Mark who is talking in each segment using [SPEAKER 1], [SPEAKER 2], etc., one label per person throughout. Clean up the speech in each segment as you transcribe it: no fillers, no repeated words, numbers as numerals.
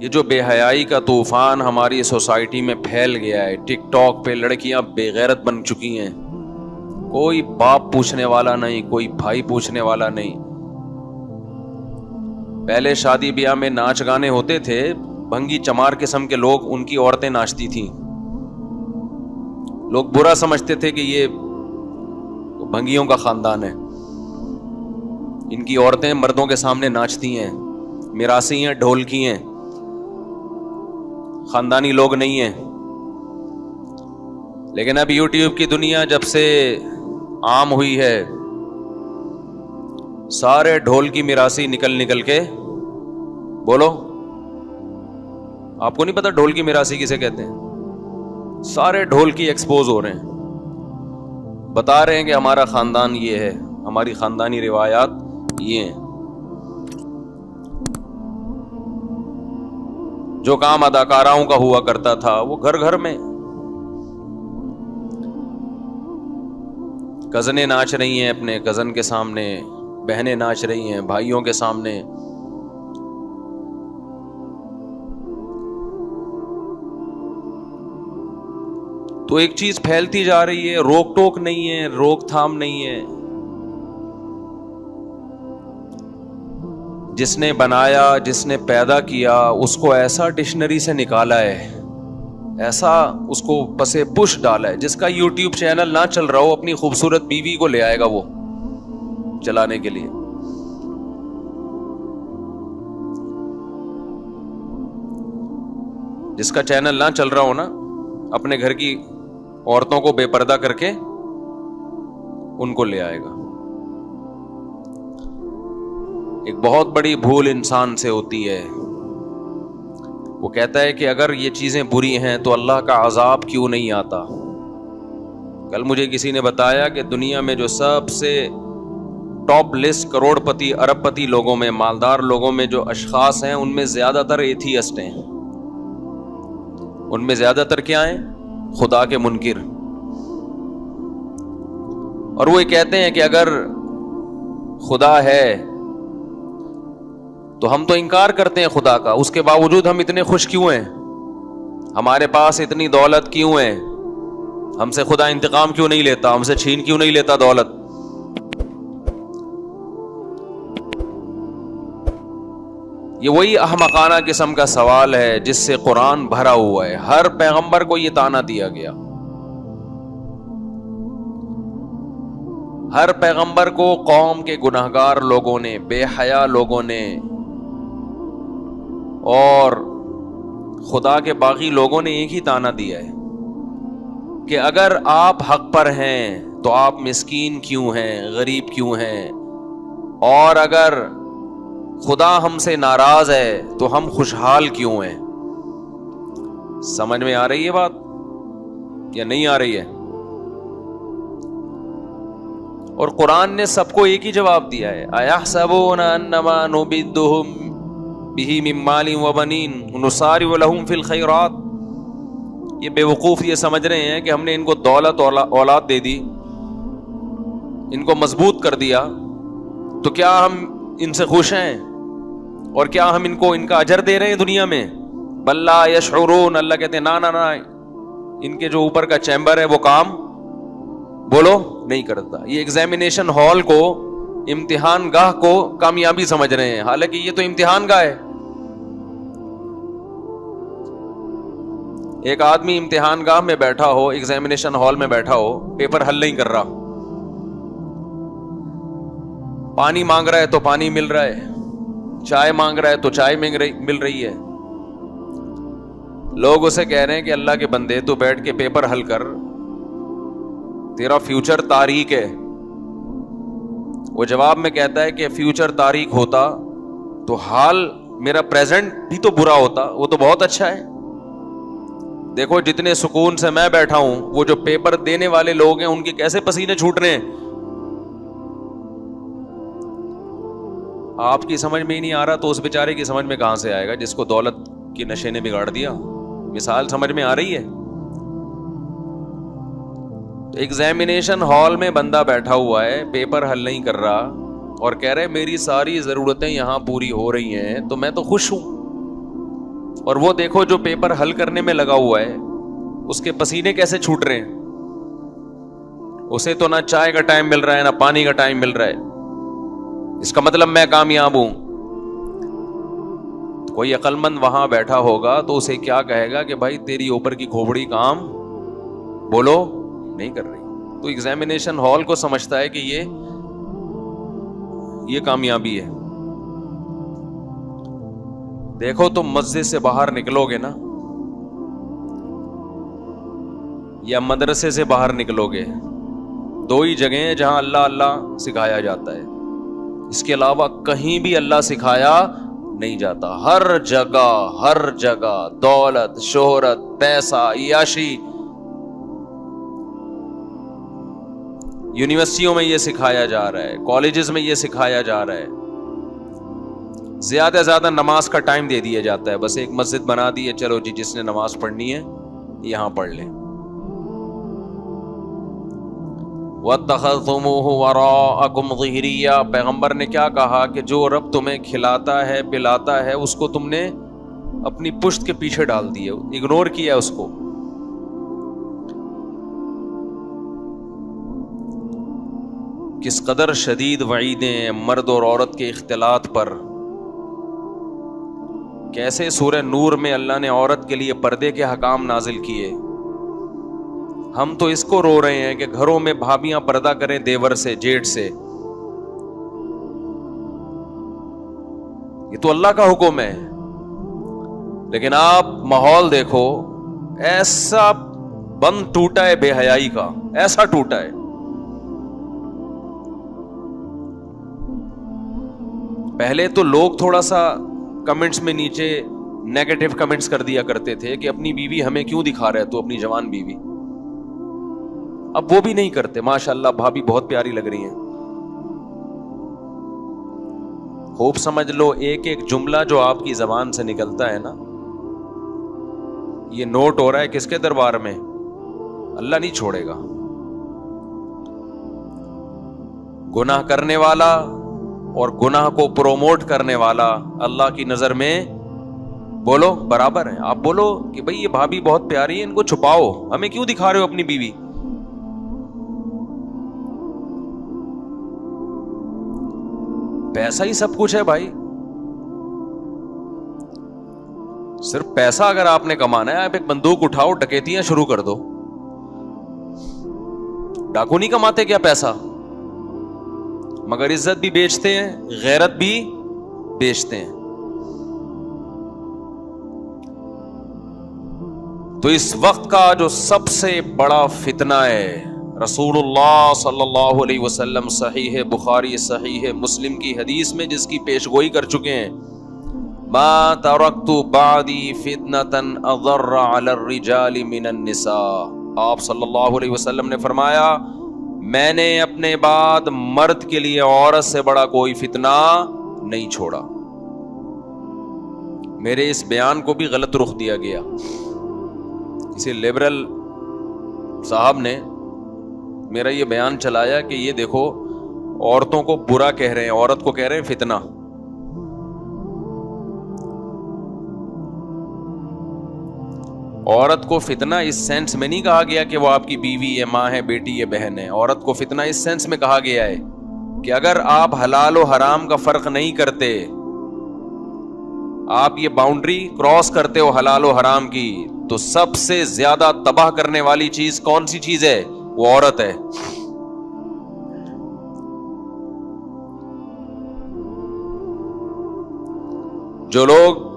[SPEAKER 1] یہ جو بے حیائی کا طوفان ہماری سوسائٹی میں پھیل گیا ہے، ٹک ٹاک پہ لڑکیاں بے غیرت بن چکی ہیں، کوئی باپ پوچھنے والا نہیں، کوئی بھائی پوچھنے والا نہیں. پہلے شادی بیاہ میں ناچ گانے ہوتے تھے، بھنگی چمار قسم کے لوگ، ان کی عورتیں ناچتی تھیں. لوگ برا سمجھتے تھے کہ یہ بھنگیوں کا خاندان ہے، ان کی عورتیں مردوں کے سامنے ناچتی ہیں، میراثی ہیں، ڈھولکی ہیں، خاندانی لوگ نہیں ہیں. لیکن اب یوٹیوب کی دنیا جب سے عام ہوئی ہے، سارے ڈھول کی میراثی نکل کے بولو. آپ کو نہیں پتا ڈھول کی میراثی کسے کہتے ہیں؟ سارے ڈھول کی ایکسپوز ہو رہے ہیں، بتا رہے ہیں کہ ہمارا خاندان یہ ہے، ہماری خاندانی روایات یہ ہیں. جو کام اداکاراؤں کا ہوا کرتا تھا وہ گھر گھر میں. کزنیں ناچ رہی ہیں اپنے کزن کے سامنے، بہنیں ناچ رہی ہیں بھائیوں کے سامنے. تو ایک چیز پھیلتی جا رہی ہے، روک ٹوک نہیں ہے، روک تھام نہیں ہے. جس نے بنایا، جس نے پیدا کیا، اس کو ایسا ڈکشنری سے نکالا ہے، ایسا اس کو پسے پش ڈالا ہے. جس کا یوٹیوب چینل نہ چل رہا ہو، اپنی خوبصورت بیوی کو لے آئے گا وہ چلانے کے لیے. جس کا چینل نہ چل رہا ہو نا، اپنے گھر کی عورتوں کو بے پردہ کر کے ان کو لے آئے گا. ایک بہت بڑی بھول انسان سے ہوتی ہے. وہ کہتا ہے کہ اگر یہ چیزیں بری ہیں تو اللہ کا عذاب کیوں نہیں آتا. کل مجھے کسی نے بتایا کہ دنیا میں جو سب سے ٹاپ لسٹ کروڑ پتی ارب پتی لوگوں میں، مالدار لوگوں میں جو اشخاص ہیں، ان میں زیادہ تر ایتھیسٹ ہیں. ان میں زیادہ تر کیا ہیں؟ خدا کے منکر. اور وہ یہ کہتے ہیں کہ اگر خدا ہے تو ہم تو انکار کرتے ہیں خدا کا، اس کے باوجود ہم اتنے خوش کیوں ہیں؟ ہمارے پاس اتنی دولت کیوں ہے؟ ہم سے خدا انتقام کیوں نہیں لیتا؟ ہم سے چھین کیوں نہیں لیتا دولت؟ یہ وہی احمقانہ قسم کا سوال ہے جس سے قرآن بھرا ہوا ہے. ہر پیغمبر کو یہ طعنہ دیا گیا، ہر پیغمبر کو قوم کے گناہگار لوگوں نے، بے حیا لوگوں نے اور خدا کے باغی لوگوں نے ایک ہی طعنہ دیا ہے کہ اگر آپ حق پر ہیں تو آپ مسکین کیوں ہیں، غریب کیوں ہیں، اور اگر خدا ہم سے ناراض ہے تو ہم خوشحال کیوں ہیں. سمجھ میں آ رہی ہے بات یا نہیں آ رہی ہے؟ اور قرآن نے سب کو ایک ہی جواب دیا ہے، اَيَحْسَبُونَ أَنَّمَا نُمِدُّهُمْ بِهِ مِن مَّالٍ وَبَنِينَ نُسَارِعُ لَهُمْ فِي الْخَيْرَاتِ. یہ بے وقوف یہ سمجھ رہے ہیں کہ ہم نے ان کو دولت اولاد دے دی، ان کو مضبوط کر دیا، تو کیا ہم ان سے خوش ہیں؟ اور کیا ہم ان کو ان کا اجر دے رہے ہیں دنیا میں؟ بل لا یشعرون. اللہ کہتے ہیں نا، ان کے جو اوپر کا چیمبر ہے وہ کام بولو نہیں کرتا. یہ ایگزامینیشن ہال کو، امتحان گاہ کو کامیابی سمجھ رہے ہیں، حالانکہ یہ تو امتحان گاہ ہے. ایک آدمی امتحان گاہ میں بیٹھا ہو، ایگزامینیشن ہال میں بیٹھا ہو، پیپر حل نہیں کر رہا، پانی مانگ رہا ہے تو پانی مل رہا ہے، چائے مانگ رہا ہے تو چائے مل رہی ہے. لوگ اسے کہہ رہے ہیں کہ اللہ کے بندے تو بیٹھ کے پیپر حل کر، تیرا فیوچر تاریک ہے. وہ جواب میں کہتا ہے کہ فیوچر تاریک ہوتا تو حال میرا پریزنٹ بھی تو برا ہوتا، وہ تو بہت اچھا ہے. دیکھو جتنے سکون سے میں بیٹھا ہوں، وہ جو پیپر دینے والے لوگ ہیں ان کے کیسے پسینے چھوٹ رہے ہیں. آپ کی سمجھ میں ہی نہیں آ رہا تو اس بیچارے کی سمجھ میں کہاں سے آئے گا جس کو دولت کے نشے نے بگاڑ دیا. مثال سمجھ میں آ رہی ہے؟ ایگزامینیشن ہال میں بندہ بیٹھا ہوا ہے، پیپر حل نہیں کر رہا اور کہہ رہے میری ساری ضرورتیں یہاں پوری ہو رہی ہیں تو میں تو خوش ہوں. اور وہ دیکھو جو پیپر حل کرنے میں لگا ہوا ہے اس کے پسینے کیسے چھوٹ رہے ہیں. اسے تو نہ چائے کا ٹائم مل رہا ہے نہ پانی کا ٹائم مل رہا ہے. اس کا مطلب میں کامیاب ہوں. کوئی عقل مند وہاں بیٹھا ہوگا تو اسے کیا کہے گا کہ بھائی تیری اوپر کی کھوپڑی کام بولو نہیں کر رہی. تو ایگزامینیشن ہال کو سمجھتا ہے کہ یہ کامیابی ہے. دیکھو تم مسجد سے باہر نکلو گے نا یا مدرسے سے باہر نکلو گے, دو ہی جگہیں ہیں جہاں اللہ اللہ سکھایا جاتا ہے. اس کے علاوہ کہیں بھی اللہ سکھایا نہیں جاتا. ہر جگہ دولت, شہرت, پیسہ, عیاشی, یونیورسٹیوں میں یہ سکھایا جا رہا ہے, کالجز میں یہ سکھایا جا رہا ہے. زیادہ سے زیادہ نماز کا ٹائم دے دیا جاتا ہے. بس ایک مسجد بنا دی ہے, چلو جی جس نے نماز پڑھنی ہے یہاں پڑھ لیں. وَاتَّخَذْتُمُوهُ وَرَاءَكُمْ ظِهْرِيًّا, پیغمبر نے کیا کہا کہ جو رب تمہیں کھلاتا ہے پلاتا ہے اس کو تم نے اپنی پشت کے پیچھے ڈال دیا, اگنور کیا اس کو. کس قدر شدید وعیدیں مرد اور عورت کے اختلاط پر. کیسے سورہ نور میں اللہ نے عورت کے لیے پردے کے حکام نازل کیے. ہم تو اس کو رو رہے ہیں کہ گھروں میں بھابیاں پردہ کریں دیور سے, جیٹ سے. یہ تو اللہ کا حکم ہے. لیکن آپ ماحول دیکھو, ایسا بند ٹوٹا ہے بے حیائی کا, ایسا ٹوٹا ہے. پہلے تو لوگ تھوڑا سا کمنٹس میں نیچے نیگیٹو کمنٹس کر دیا کرتے تھے کہ اپنی بیوی ہمیں کیوں دکھا رہے, تو اپنی جوان بیوی. اب وہ بھی نہیں کرتے. ماشاءاللہ بھابھی بہت پیاری لگ رہی ہیں. خوب سمجھ لو ایک ایک جملہ جو آپ کی زبان سے نکلتا ہے نا, یہ نوٹ ہو رہا ہے کس کے دربار میں؟ اللہ نہیں چھوڑے گا. گناہ کرنے والا اور گناہ کو پروموٹ کرنے والا اللہ کی نظر میں بولو برابر ہے. آپ بولو کہ بھئی یہ بھابھی بہت پیاری ہے, ان کو چھپاؤ, ہمیں کیوں دکھا رہے ہو اپنی بیوی. پیسہ ہی سب کچھ ہے بھائی. صرف پیسہ اگر آپ نے کمانا ہے, آپ ایک بندوق اٹھاؤ, ڈکیتیاں شروع کر دو. ڈاکو نہیں کماتے کیا پیسہ؟ مگر عزت بھی بیچتے ہیں, غیرت بھی بیچتے ہیں. تو اس وقت کا جو سب سے بڑا فتنہ ہے, رسول اللہ صلی اللہ علیہ وسلم صحیح بخاری صحیح مسلم کی حدیث میں جس کی پیشگوئی کر چکے ہیں, ما ترکت بعدی فتنة اضر علی الرجال من النساء. آپ صلی اللہ علیہ وسلم نے فرمایا میں نے اپنے بعد مرد کے لیے عورت سے بڑا کوئی فتنہ نہیں چھوڑا. میرے اس بیان کو بھی غلط رخ دیا گیا. کسی لبرل صاحب نے میرا یہ بیان چلایا کہ یہ دیکھو عورتوں کو برا کہہ رہے ہیں, عورت کو کہہ رہے ہیں فتنہ. عورت کو فتنہ اس سینس میں نہیں کہا گیا کہ وہ آپ کی بیوی ہے, ماں ہے, بیٹی ہے, بہن ہے. عورت کو فتنہ اس سینس میں کہا گیا ہے کہ اگر آپ حلال و حرام کا فرق نہیں کرتے, آپ یہ باؤنڈری کراس کرتے ہو حلال و حرام کی, تو سب سے زیادہ تباہ کرنے والی چیز کون سی چیز ہے؟ وہ عورت ہے. جو لوگ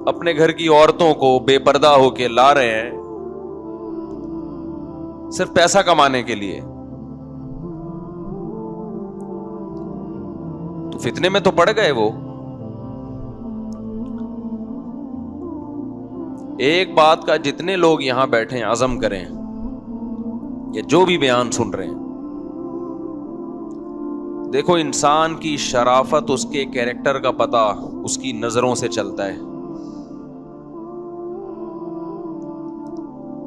[SPEAKER 1] اپنے گھر کی عورتوں کو بے پردہ ہو کے لا رہے ہیں صرف پیسہ کمانے کے لیے, تو فتنے میں تو پڑ گئے وہ. ایک بات کا جتنے لوگ یہاں بیٹھے ہیں عزم کریں, یا جو بھی بیان سن رہے ہیں, دیکھو انسان کی شرافت اس کے کیریکٹر کا پتہ اس کی نظروں سے چلتا ہے.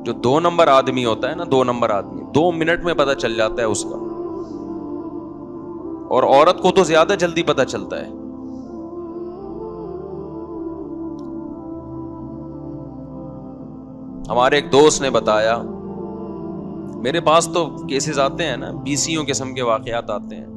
[SPEAKER 1] جو 2 نمبر آدمی ہوتا ہے نا, 2 نمبر آدمی 2 منٹ میں پتہ چل جاتا ہے اس کا, اور عورت کو تو زیادہ جلدی پتہ چلتا ہے. ہمارے ایک دوست نے بتایا، میرے پاس تو کیسز آتے ہیں نا، بیسیوں قسم کے واقعات آتے ہیں